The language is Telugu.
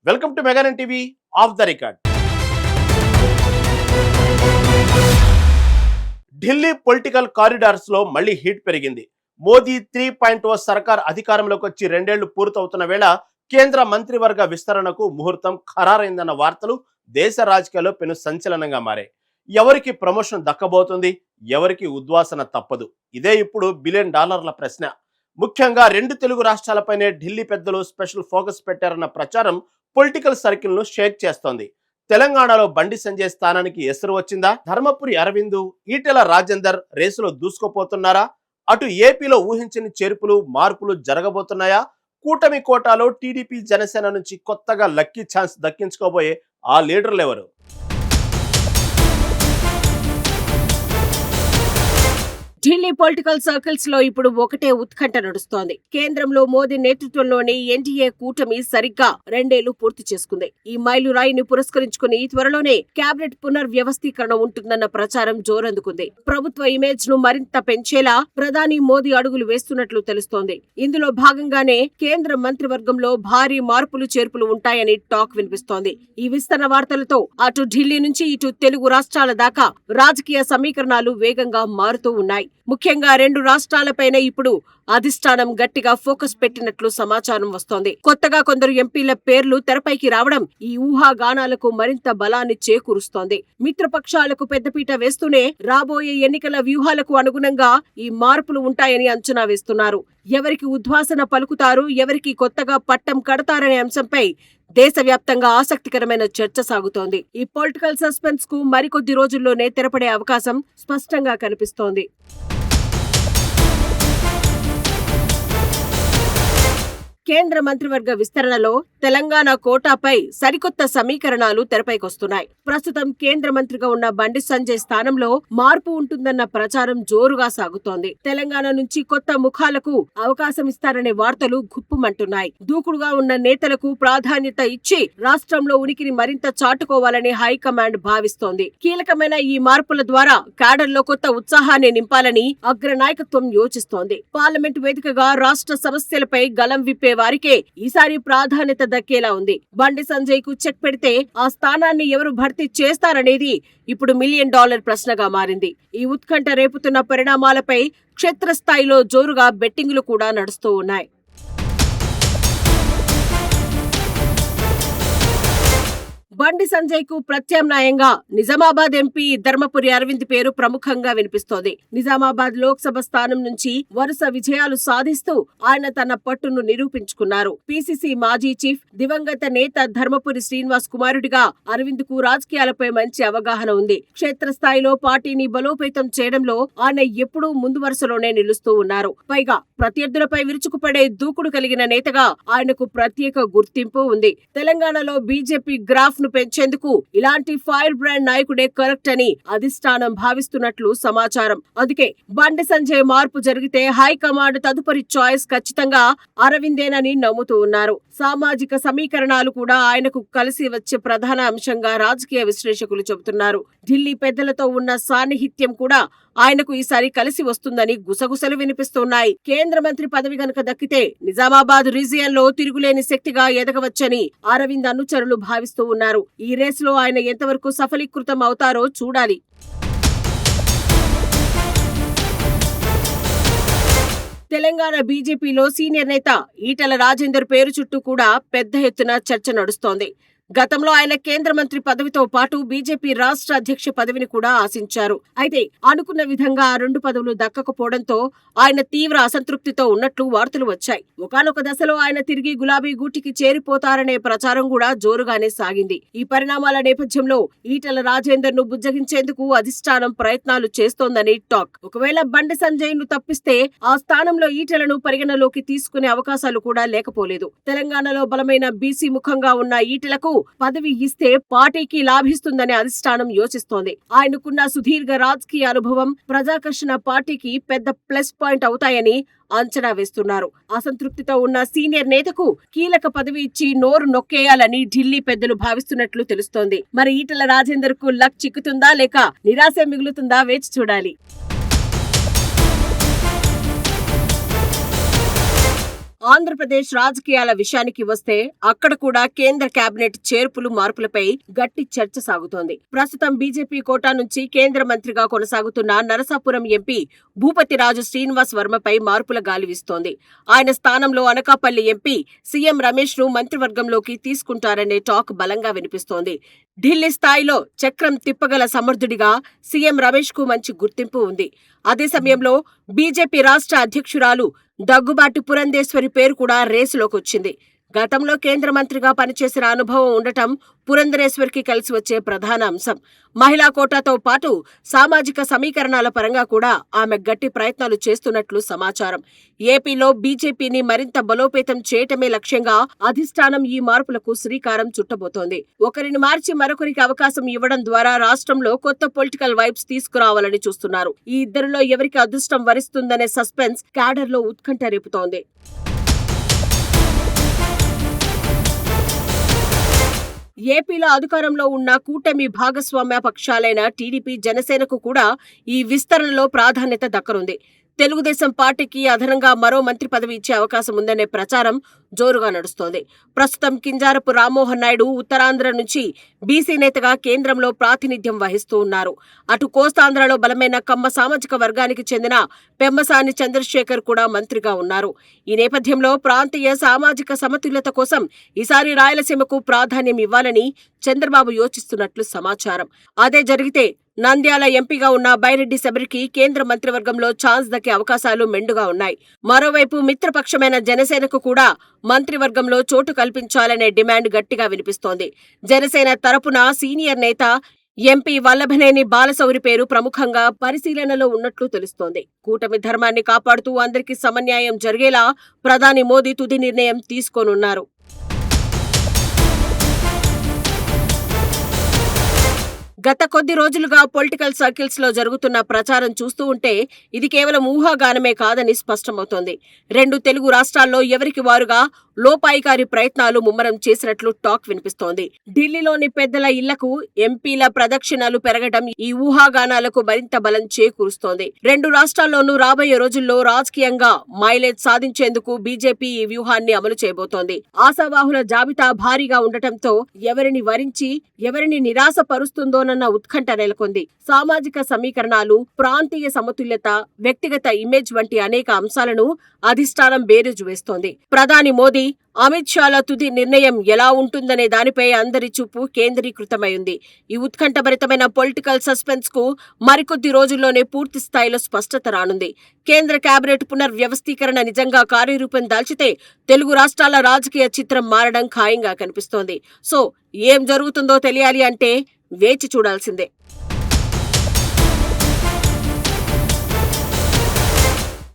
వెల్కమ్ టు మెగానన్ TV of the record. Delhi political corridors లో మళ్లీ హీట్ పెరిగింది. మోదీ 3.0 సర్కార్ అధికారంలోకి వచ్చి 2 ఏళ్లు పూర్తవుతున్న వేళ కేంద్ర మంత్రివర్గ విస్తరణకు ముహూర్తం ఖరారైందన్న వార్తలు దేశ రాజకీయాల్లో పెను సంచలనంగా మారాయి. ఎవరికి ప్రమోషన్ దక్కబోతుంది, ఎవరికి ఉద్వాసన తప్పదు, ఇదే ఇప్పుడు $1 బిలియన్ ప్రశ్న. ముఖ్యంగా 2 తెలుగు రాష్ట్రాలపైనే ఢిల్లీ పెద్దలు స్పెషల్ ఫోకస్ పెట్టారన్న ప్రచారం పొలిటికల్ సర్కిల్ ను షేక్ చేస్తోంది. తెలంగాణలో బండి సంజయ్ స్థానానికి ఎసరు వచ్చిందా? ధర్మపురి అరవింద్, ఈటెల రాజేందర్ రేసులో దూసుకుపోతున్నారా? అటు ఏపీలో ఊహించని చేర్పులు మార్పులు జరగబోతున్నాయా? కూటమి కోటాలో టీడీపీ జనసేన నుంచి కొత్తగా లక్కీ ఛాన్స్ దక్కించుకోబోయే ఆ లీడర్లు ఎవరు? ఢిల్లీ పొలిటికల్ సర్కిల్స్ లో ఇప్పుడు ఒకటే ఉత్కంఠ నడుస్తోంది. కేంద్రంలో మోదీ నేతృత్వంలోని ఎన్డీఏ కూటమి సరిగ్గా 2 ఏళ్లు పూర్తి చేసుకుంది. ఈ మైలురాయిని పురస్కరించుకుని త్వరలోనే కేబినెట్ పునర్వ్యవస్థీకరణ ఉంటుందన్న ప్రచారం జోరందుకుంది. ప్రభుత్వ ఇమేజ్ ను మరింత పెంచేలా ప్రధాని మోదీ అడుగులు వేస్తున్నట్లు తెలుస్తోంది. ఇందులో భాగంగానే కేంద్ర మంత్రివర్గంలో భారీ మార్పులు చేర్పులు ఉంటాయని టాక్ వినిపిస్తోంది. ఈ విస్తరణ వార్తలతో అటు ఢిల్లీ నుంచి ఇటు తెలుగు రాష్ట్రాల దాకా రాజకీయ సమీకరణాలు వేగంగా మారుతూ ఉన్నాయి. ముఖ్యంగా 2 రాష్ట్రాలపైన ఇప్పుడు అధిష్టానం గట్టిగా ఫోకస్ పెట్టినట్లు సమాచారం వస్తోంది. కొత్తగా కొందరు ఎంపీల పేర్లు తెరపైకి రావడం ఈ ఊహాగానాలకు మరింత బలాన్ని చేకూరుస్తోంది. మిత్రపక్షాలకు పెద్దపీట వేస్తూనే రాబోయే ఎన్నికల వ్యూహాలకు అనుగుణంగా ఈ మార్పులు ఉంటాయని అంచనా వేస్తున్నారు. ఎవరికి ఉద్వాసన పలుకుతారు, ఎవరికి కొత్తగా పట్టం కడతారనే అంశంపై దేశవ్యాప్తంగా ఆసక్తికరమైన చర్చ సాగుతోంది. ఈ పొలిటికల్ సస్పెన్స్ కు మరికొద్ది రోజుల్లోనే తెరపడే అవకాశం స్పష్టంగా కనిపిస్తోంది. కేంద్ర మంత్రివర్గ విస్తరణలో తెలంగాణ కోటాపై సరికొత్త సమీకరణాలు తెరపైకొస్తున్నాయి. ప్రస్తుతం కేంద్ర మంత్రిగా ఉన్న బండి సంజయ్ స్థానంలో మార్పు ఉంటుందన్న ప్రచారం జోరుగా సాగుతోంది. తెలంగాణ నుంచి కొత్త ముఖాలకు అవకాశం ఇస్తారనే వార్తలు గుప్పుమంటున్నాయి. దూకుడుగా ఉన్న నేతలకు ప్రాధాన్యత ఇచ్చి రాష్ట్రంలో ఉనికిని మరింత చాటుకోవాలని హైకమాండ్ భావిస్తోంది. కీలకమైన ఈ మార్పుల ద్వారా క్యాడర్లో కొత్త ఉత్సాహాన్ని నింపాలని అగ్రనాయకత్వం యోచిస్తోంది. పార్లమెంటు వేదికగా రాష్ట్ర సమస్యలపై గలం విప్పే వారికే ఈసారి ప్రాధాన్యత దక్కేలా ఉంది. బండి సంజయ్ కు చెక్ పెడితే ఆ స్థానాన్ని ఎవరు భర్తీ చేస్తారనేది ఇప్పుడు $1 మిలియన్ ప్రశ్నగా మారింది. ఈ ఉత్కంఠ రేపుతున్న పరిణామాలపై క్షేత్రస్థాయిలో జోరుగా బెట్టింగులు కూడా నడుస్తూ ఉన్నాయి. బండి సంజయ్ కు ప్రత్యామ్నాయంగా నిజామాబాద్ ఎంపీ ధర్మపురి అరవింద్ పేరు ప్రముఖంగా వినిపిస్తోంది. నిజామాబాద్ లోక్సభ స్థానం నుంచి వరుస విజయాలు సాధిస్తూ ఆయన తన పట్టును నిరూపించుకున్నారు. పీసీసీ మాజీ చీఫ్ దివంగత నేత ధర్మపురి శ్రీనివాస్ కుమారుడిగా అరవింద్ కు రాజకీయాలపై మంచి అవగాహన ఉంది. క్షేత్రస్థాయిలో పార్టీని బలోపేతం చేయడంలో ఆయన ఎప్పుడూ ముందు వరుసలోనే నిలుస్తూ ఉన్నారు. పైగా ప్రత్యర్థులపై విరుచుకుపడే దూకుడు కలిగిన నేతగా ఆయనకు ప్రత్యేక గుర్తింపు ఉంది. తెలంగాణలో బీజేపీ గ్రాఫ్ ను పెంచేందుకు ఇలాంటి ఫైర్ బ్రాండ్ నాయకుడే కరెక్ట్ అని అధిష్టానం భావిస్తున్నట్లు సమాచారం. అందుకే బండి సంజయ్ మార్పు జరిగితే హైకమాండ్ తదుపరి చాయిస్ ఖచ్చితంగా అరవిందేనని నమ్ముతూ ఉన్నారు. సామాజిక సమీకరణాలు కూడా ఆయనకు కలిసి వచ్చే ప్రధాన అంశంగా రాజకీయ విశ్లేషకులు చెబుతున్నారు. ఢిల్లీ పెద్దలతో ఉన్న సాన్నిహిత్యం కూడా ఆయనకు ఈసారి కలిసి వస్తుందని గుసగుసలు వినిపిస్తున్నాయి. కేంద్ర మంత్రి పదవి గనుక దక్కితే నిజామాబాద్ రీజియన్ లో తిరుగులేని శక్తిగా ఎదగవచ్చని అరవింద్ అనుచరులు భావిస్తూ ఉన్నారు. ఈ రేసులో ఆయన ఎంతవరకు సఫలీకృతం అవుతారో చూడాలి. తెలంగాణ బీజేపీలో సీనియర్ నేత ఈటెల రాజేందర్ పేరు చుట్టూ కూడా పెద్ద ఎత్తున చర్చ నడుస్తోంది. గతంలో ఆయన కేంద్ర మంత్రి పదవితో పాటు బీజేపీ రాష్ట్ర అధ్యక్ష పదవిని కూడా ఆశించారు. అయితే అనుకున్న విధంగా ఆ 2 పదవులు దక్కకపోవడంతో ఆయన తీవ్ర అసంతృప్తితో ఉన్నట్లు వార్తలు వచ్చాయి. ఒకానొక దశలో ఆయన తిరిగి గులాబీ గూటికి చేరిపోతారనే ప్రచారం కూడా జోరుగానే సాగింది. ఈ పరిణామాల నేపథ్యంలో ఈటెల రాజేందర్ ను బుజ్జగించేందుకు అధిష్టానం ప్రయత్నాలు చేస్తోందని టాక్. ఒకవేళ బండి సంజయ్ ను తప్పిస్తే ఆ స్థానంలో ఈటెలను పరిగణలోకి తీసుకునే అవకాశాలు కూడా లేకపోలేదు. తెలంగాణలో బలమైన బీసీ ముఖంగా ఉన్న ఈటెలకు పదవి ఇస్తే పార్టీకి లాభిస్తుందని అధిష్టానం యోచిస్తోంది. ఆయనకున్న సుదీర్ఘ రాజకీయ అనుభవం, ప్రజాకర్షణ పార్టీకి పెద్ద ప్లస్ పాయింట్ అవుతాయని అంచనా వేస్తున్నారు. అసంతృప్తితో ఉన్న సీనియర్ నేతకు కీలక పదవి ఇచ్చి నోరు నొక్కేయాలని ఢిల్లీ పెద్దలు భావిస్తున్నట్లు తెలుస్తోంది. మరి ఈటెల రాజేందర్ కు లక్ చిక్కుతుందా లేక నిరాశ మిగులుతుందా వేచి చూడాలి. ఆంధ్రప్రదేశ్ రాజకీయాల విషయానికి వస్తే అక్కడ కూడా కేంద్ర కేబినెట్ చేర్పులు మార్పులపై గట్టి చర్చ సాగుతోంది. ప్రస్తుతం బీజేపీ కోటా నుంచి కేంద్ర మంత్రిగా కొనసాగుతున్న నరసాపురం ఎంపీ భూపతిరాజు శ్రీనివాస్ వర్మపై మార్పుల గాలి వీస్తోంది. ఆయన స్థానంలో అనకాపల్లి ఎంపీ సీఎం రమేష్ ను మంత్రివర్గంలోకి తీసుకుంటారనే టాక్ బలంగా వినిపిస్తోంది. ఢిల్లీ స్థాయిలో చక్రం తిప్పగల సమర్థుడిగా సీఎం రమేష్ కు మంచి గుర్తింపు ఉంది. అదే సమయంలో బీజేపీ రాష్ట్ర అధ్యక్షురాలు దగ్గుబాటి పురంధేశ్వరి పేరు కూడా రేసులోకొచ్చింది. గతంలో కేంద్ర మంత్రిగా పనిచేసిన అనుభవం ఉండటం పురంధరేశ్వరికి కలిసి వచ్చే ప్రధాన అంశం. మహిళా కోటాతో పాటు సామాజిక సమీకరణాల పరంగా కూడా ఆమె గట్టి ప్రయత్నాలు చేస్తున్నట్లు సమాచారం. ఏపీలో బీజేపీని మరింత బలోపేతం చేయటమే లక్ష్యంగా అధిష్టానం ఈ మార్పులకు శ్రీకారం చుట్టబోతోంది. ఒకరిని మార్చి మరొకరికి అవకాశం ఇవ్వడం ద్వారా రాష్ట్రంలో కొత్త పొలిటికల్ వైబ్స్ తీసుకురావాలని చూస్తున్నారు. ఈ ఇద్దరిలో ఎవరికి అదృష్టం వరిస్తుందనే సస్పెన్స్ క్యాడర్లో ఉత్కంఠ రేపుతోంది. ఏపీలో అధికారంలో ఉన్న కూటమి భాగస్వామ్య పక్షాలైన టీడీపీ, జనసేనకు కూడా ఈ విస్తరణలో ప్రాధాన్యత దక్కనుంది. తెలుగుదేశం పార్టీకి అదనంగా మరో మంత్రి పదవి ఇచ్చే అవకాశం ఉందనే ప్రచారం జోరుగా నడుస్తోంది. ప్రస్తుతం కింజారపు రామ్మోహన్ నాయుడు ఉత్తరాంధ్ర నుంచి బీసీ నేతగా కేంద్రంలో ప్రాతినిధ్యం వహిస్తూ ఉన్నారు. అటు కోస్తాంధ్రలో బలమైన కమ్మ సామాజిక వర్గానికి చెందిన పెమ్మసాని చంద్రశేఖర్ కూడా మంత్రిగా ఉన్నారు. ఈ నేపథ్యంలో ప్రాంతీయ సామాజిక సమతుల్యత కోసం ఈసారి రాయలసీమకు ప్రాధాన్యం ఇవ్వాలని చంద్రబాబు యోచిస్తున్నట్లు సమాచారం. అదే జరిగితే నంద్యాల ఎంపీగా ఉన్న బైరెడ్డి శబరికి కేంద్ర మంత్రివర్గంలో ఛాన్స్ దక్కే అవకాశాలు మెండుగా ఉన్నాయి. మరోవైపు మిత్రపక్షమైన జనసేనకు కూడా మంత్రివర్గంలో చోటు కల్పించాలనే డిమాండ్ గట్టిగా వినిపిస్తోంది. జనసేన తరపున సీనియర్ నేత ఎంపీ వల్లభనేని బాలశౌరి పేరు ప్రముఖంగా పరిశీలనలో ఉన్నట్లు తెలుస్తోంది. కూటమి ధర్మాన్ని కాపాడుతూ అందరికీ సమన్యాయం జరిగేలా ప్రధాని మోదీ తుది నిర్ణయం తీసుకోనున్నారు. గత కొద్ది రోజులుగా పొలిటికల్ సర్కిల్స్ లో జరుగుతున్న ప్రచారం చూస్తూ ఉంటే ఇది కేవలం ఊహాగానమే కాదని స్పష్టమవుతోంది. 2 తెలుగు రాష్ట్రాల్లో ఎవరికి వారుగా లోపాయికారి ప్రయత్నాలు ముమ్మరం చేసినట్లు టాక్ వినిపిస్తోంది. ఢిల్లీలోని పెద్దల ఇళ్లకు ఎంపీల ప్రదక్షిణలు పెరగడం ఈ ఊహాగానాలకు మరింత బలం చేకూరుస్తోంది. 2 రాష్ట్రాల్లోనూ రాబోయే రోజుల్లో రాజకీయంగా మైలేజ్ సాధించేందుకు బీజేపీ ఈ వ్యూహాన్ని అమలు చేయబోతోంది. ఆశావాహుల జాబితా భారీగా ఉండటంతో ఎవరిని వరించి ఎవరిని నిరాశపరుస్తుందోనన్న ఉత్కంఠ నెలకొంది. సామాజిక సమీకరణాలు, ప్రాంతీయ సమతుల్యత, వ్యక్తిగత ఇమేజ్ వంటి అనేక అంశాలను అధిష్టానం బేరీజు వేస్తోంది. ప్రధాని మోదీ, అమిత్ షాల తుది నిర్ణయం ఎలా ఉంటుందనే దానిపై అందరి చూపు కేంద్రీకృతమైంది. ఈ ఉత్కంఠభరితమైన పొలిటికల్ సస్పెన్స్ కు మరికొద్ది రోజుల్లోనే పూర్తి స్థాయిలో స్పష్టత రానుంది. కేంద్ర కేబినెట్ పునర్వ్యవస్థీకరణ నిజంగా కార్యరూపం దాల్చితే తెలుగు రాష్ట్రాల రాజకీయ చిత్రం మారడం ఖాయంగా కనిపిస్తోంది. సో ఏం జరుగుతుందో తెలియాలి అంటే వేచి చూడాల్సిందే.